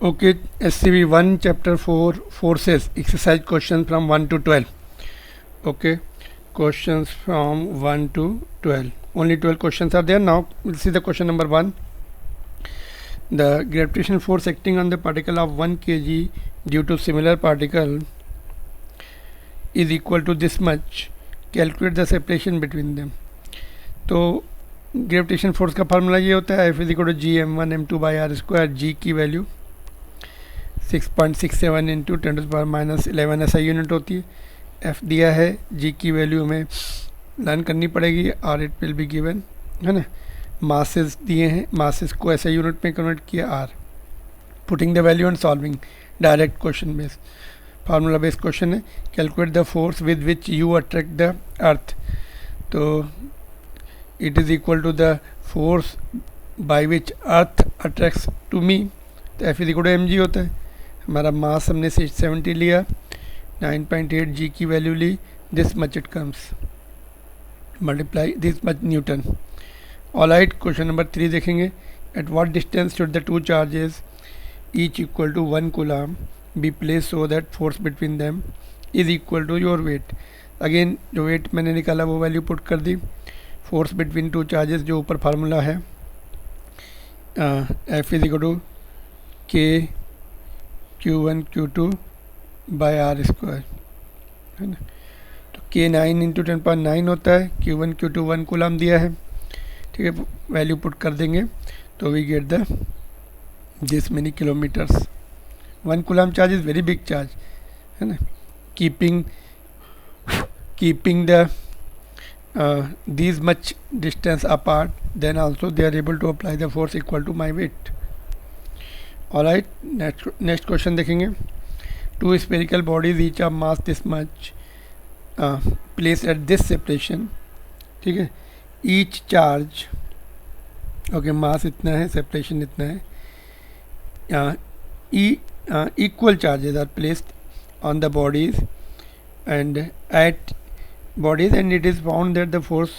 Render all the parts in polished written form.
Okay, SCV 1 chapter 4 forces exercise questions from 1 to 12. Okay, questions from 1 to 12. Only 12 questions are there. Now we'll see the question number 1. The gravitational force acting on the particle of 1 kg due to similar particle is equal to this much. Calculate the separation between them. तो gravitation force का formula ये होता है F is equal to G m1 m2 by R square. G की value 6.67 into 10⁻11 SI unit होती है. F दिया है, G की वैल्यू हमें लर्न करनी पड़ेगी. R it will be given, है ना. मासेस दिए हैं, मासेस को SI यूनिट में कन्वर्ट किया R. Putting the value and solving. Direct question based, formula based question है. Calculate the force with which you attract the earth. तो it is equal to the force by which earth attracts to me. तो F is equal to mg होता है. हमारा मास हमने 670 लिया, 9.8 G की value ली. This much it comes, multiply this much newton. Alright, question number 3 देखेंगे. At what distance should the two charges each equal to 1 coulomb be place so that force between them is equal to your weight. Again जो weight मैंने निकाला वो value put कर दी. Force between two charges जो ऊपर formula है, F is equal to के Q1 Q2 bye are square, है ना. तो K 9 इंटू 10⁻9 होता है. Q1 Q2 1 कूलम दिया है, ठीक है. वैल्यू पुट कर देंगे तो we get the this many kilometres. 1 coulomb charge is very big charge, है ना. Keeping the these much distance apart, then also they are able to apply the force equal to my weight. Alright, next question देखेंगे. Two spherical bodies each of mass this much placed at this separation, ठीक है. each charge, okay, mass इतना है, separation इतना है. Equal charges are placed on the bodies and at bodies, and it is found that the force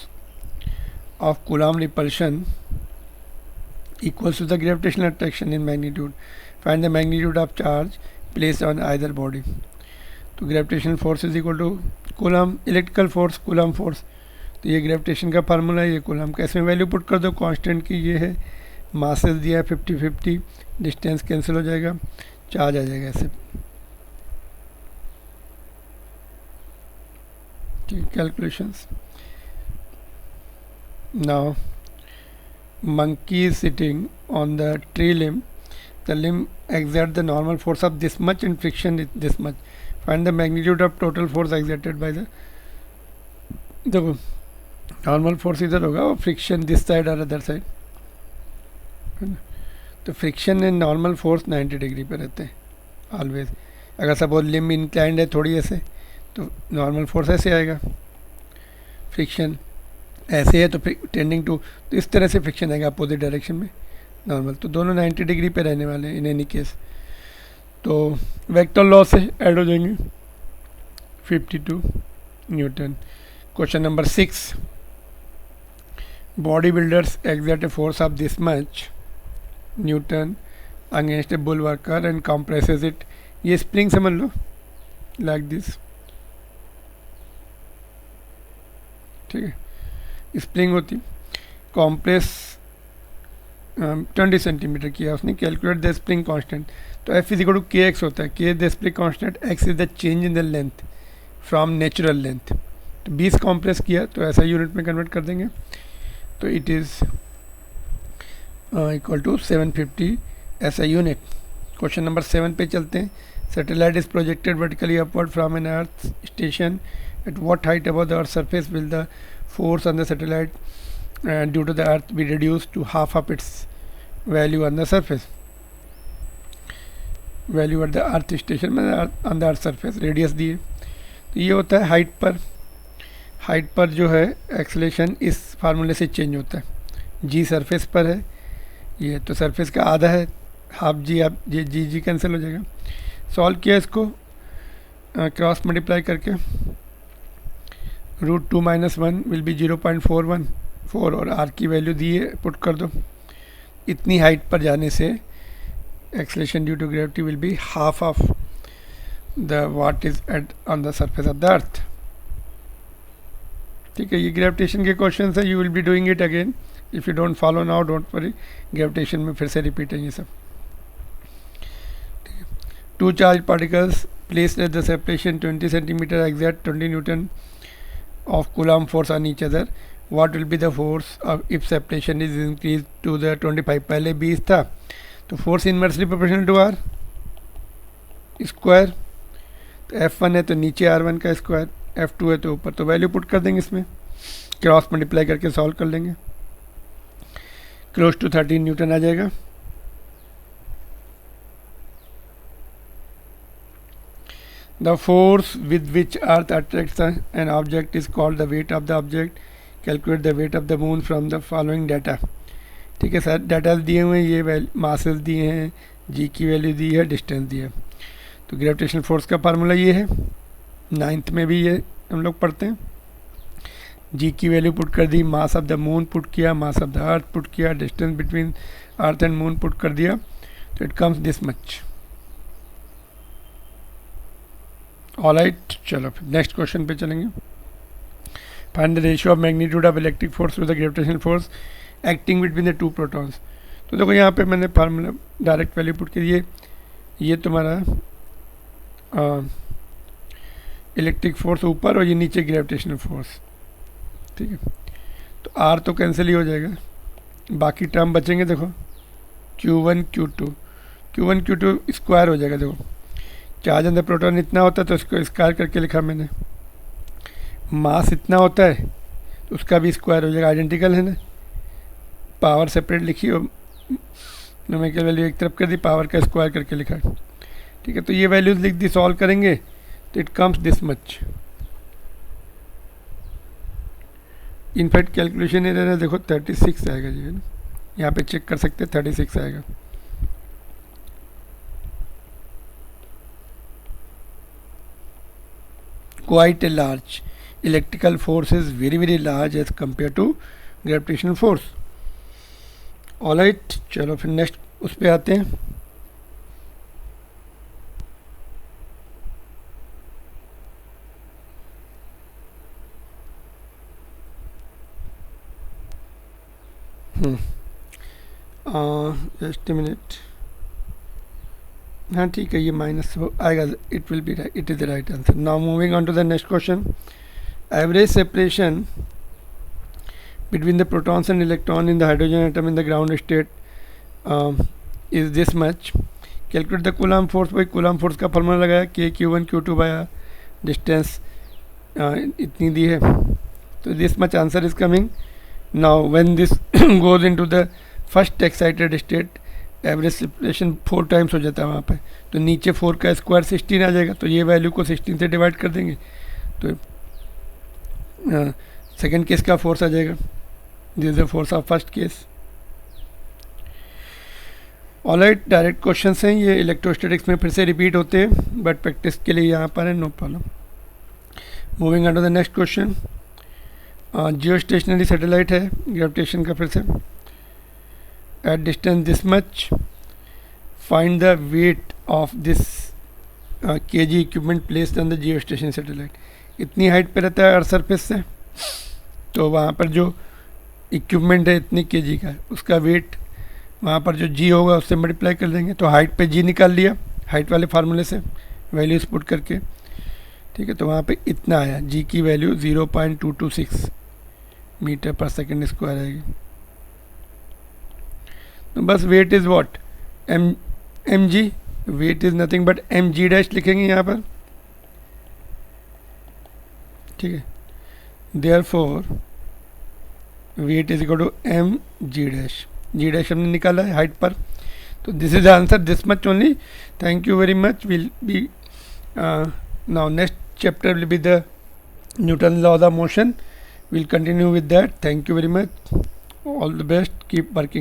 of Coulomb repulsion equals to the gravitational attraction in magnitude. Find the magnitude of charge placed on either body. तो gravitational force is equal to Coulomb electrical force, Coulomb force. तो ये gravitation का formula है, ये Coulomb का. इसमें value put कर दो. कांस्टेंट की ये है, मासेस दिया है 50-50, डिस्टेंस कैंसिल हो जाएगा, चार्ज आ जाएगा ऐसे. Calculations. Now monkey is sitting on the tree limb. The limb exerts the normal force of this much and friction is this much. Find the magnitude of total force exerted by the normal force इधर होगा और friction this side और other side. तो friction and normal force 90 degree पे रहते हैं always. अगर suppose limb inclined है थोड़ी ऐसे, तो नॉर्मल फोर्स ऐसे आएगा. फ्रिक्शन ऐसे है तो टेंडिंग टू, तो इस तरह से फ्रिक्शन आएगा अपोजिट डायरेक्शन में नॉर्मल. तो दोनों 90 डिग्री पे रहने वाले हैं इन एनी केस. तो वेक्टर लॉ से ऐड हो जाएंगे 52 Newton. Question number 6. Body builders exert a force of this much Newton against A bull worker and compresses it. ये स्प्रिंग समझ लो, लाइक दिस, ठीक है. स्प्रिंग होती, कॉम्प्रेस 20 सेंटीमीटर किया उसने. Calculate the spring constant. तो F इज इक्वल टू के x होता है. के the spring constant, x is the change in the length from natural length. तो 20 कॉम्प्रेस किया तो ऐसा यूनिट में कन्वर्ट कर देंगे. तो इट इज़ इक्वल टू 750 ऐसा यूनिट. क्वेश्चन नंबर 7 पे चलते हैं. Satellite is projected vertically upward from an earth station. At what height above the Earth's surface will the force on the satellite due to the Earth be reduced to half of its value on the surface? Value at the Earth station में on the Earth surface, radius दिए. तो ये होता है height पर. Height पर जो है एक्सेलेरेशन इस फार्मूले से चेंज होता है. जी सरफेस पर है, ये तो सरफेस का आधा है, हाफ जी, आप जी कैंसिल हो जाएगा. सॉल्व किया इसको क्रॉस मल्टीप्लाई करके. रूट 2 - 1 विल बी 0.414 और आर की वैल्यू दी है, पुट कर दो. इतनी हाइट पर जाने से acceleration due to gravity will be half of the what is at on the surface of the earth. ठीक है, ये ग्रेविटेशन के क्वेश्चन है, you will be doing it again, if you don't follow now don't worry, gravitation में फिर से repeat है ये सब. ठीक है, 2 charge particles placed at the separation 20 centimeter exert 20 Newton of Coulomb force on each other. What will be the force of if separation is increased to the 25? पहले 20 था तो force inversely proportional to r square. तो F1 है तो नीचे R1 का square, F2 है तो ऊपर, तो वैल्यू पुट कर देंगे इसमें, क्रॉस मल्टीप्लाई करके सॉल्व कर लेंगे, क्लोज टू 13 न्यूटन आ जाएगा. The force with which Earth attracts an object is called the weight of the object. Calculate the weight of the moon from the following data. ठीक है sir, data दिए हुए हैं, ये masses दिए हैं, जी की वैल्यू दी है, डिस्टेंस दिया है. तो ग्रेविटेशनल फोर्स का फार्मूला ये है, 9th में भी ये हम लोग पढ़ते हैं. जी की वैल्यू पुट कर दी, mass of the moon put किया, mass of the earth put किया, distance between earth and moon put कर दिया, तो it comes this much. Alright, चलो फिर नेक्स्ट क्वेश्चन पे चलेंगे. Find the ratio of magnitude of electric force with the gravitational force acting between the 2 protons. तो देखो यहाँ पे मैंने फार्मूला डायरेक्ट वैल्यू पुट की, ये तुम्हारा इलेक्ट्रिक फोर्स ऊपर और ये नीचे ग्रेविटेशनल फोर्स. ठीक है, तो आर तो कैंसिल ही हो जाएगा, बाकी टर्म बचेंगे. देखो Q1 Q2 स्क्वायर हो जाएगा. देखो चार्ज अंदर प्रोटॉन इतना होता है तो इसको स्क्वायर करके लिखा मैंने, मास इतना होता है तो उसका भी स्क्वायर हो जाएगा, आइडेंटिकल है ना. पावर सेपरेट लिखी और न्यूमेरिकल वैल्यू एक तरफ कर दी, पावर का स्क्वायर करके लिखा. ठीक है, तो ये वैल्यूज लिख दी, सॉल्व करेंगे तो it comes this much. In fact calculation error है, देखो 36 आएगा जी, है ना, यहाँ पे चेक कर सकते हैं, 36 आएगा. Quite a large electrical force is very large as compared to gravitational force. Alright, चलो फिर नेक्स्ट उस पे आते हैं. Just a minute. हाँ ठीक है, ये माइनस आएगा, it will be right, it is the right answer. Now moving on to the next question. Average separation between the protons and electron in the hydrogen atom in the ground state is this much. Calculate the Coulomb force. by Coulomb force का formula लगाया, k q1 q2 by distance इतनी दी है, तो this much answer is coming. Now when this goes into the first excited state, average separation 4 times हो जाता है वहाँ पे, तो नीचे 4 का स्क्वायर 16 आ जाएगा, तो ये वैल्यू को 16 से डिवाइड कर देंगे तो सेकेंड केस का फोर्स आ जाएगा. This is the force of first case. Alright, direct questions हैं ये, इलेक्ट्रोस्टैटिक्स में फिर से रिपीट होते हैं, बट प्रैक्टिस के लिए यहाँ पर है, no problem. Moving on to the next question. Geostationary satellite है, ग्रेविटेशन का फिर से. At distance this much, find the weight of this kg equipment placed on the geo station satellite. इतनी हाइट पे रहता है अर्थ सरफेस से, तो वहाँ पर जो इक्विपमेंट है इतनी kg का, उसका वेट वहाँ पर जो g होगा उससे मल्टीप्लाई कर देंगे, तो हाइट पे g निकाल लिया हाइट वाले फार्मूले से वैल्यूज पुट करके. ठीक है, तो वहाँ पे इतना आया, g की वैल्यू 0.226 मीटर पर सेकेंड स्क्वायर आएगी. तो बस weight is what, mg, weight is nothing but mg dash लिखेंगे यहाँ पर. ठीक है, therefore weight is equal to mg dash. g dash हमने निकाला है हाइट पर, तो this is the answer, this much only. Thank you very much. Will be now next chapter will be the Newton law of the motion. Will continue with that. Thank you very much. All the best. Keep working.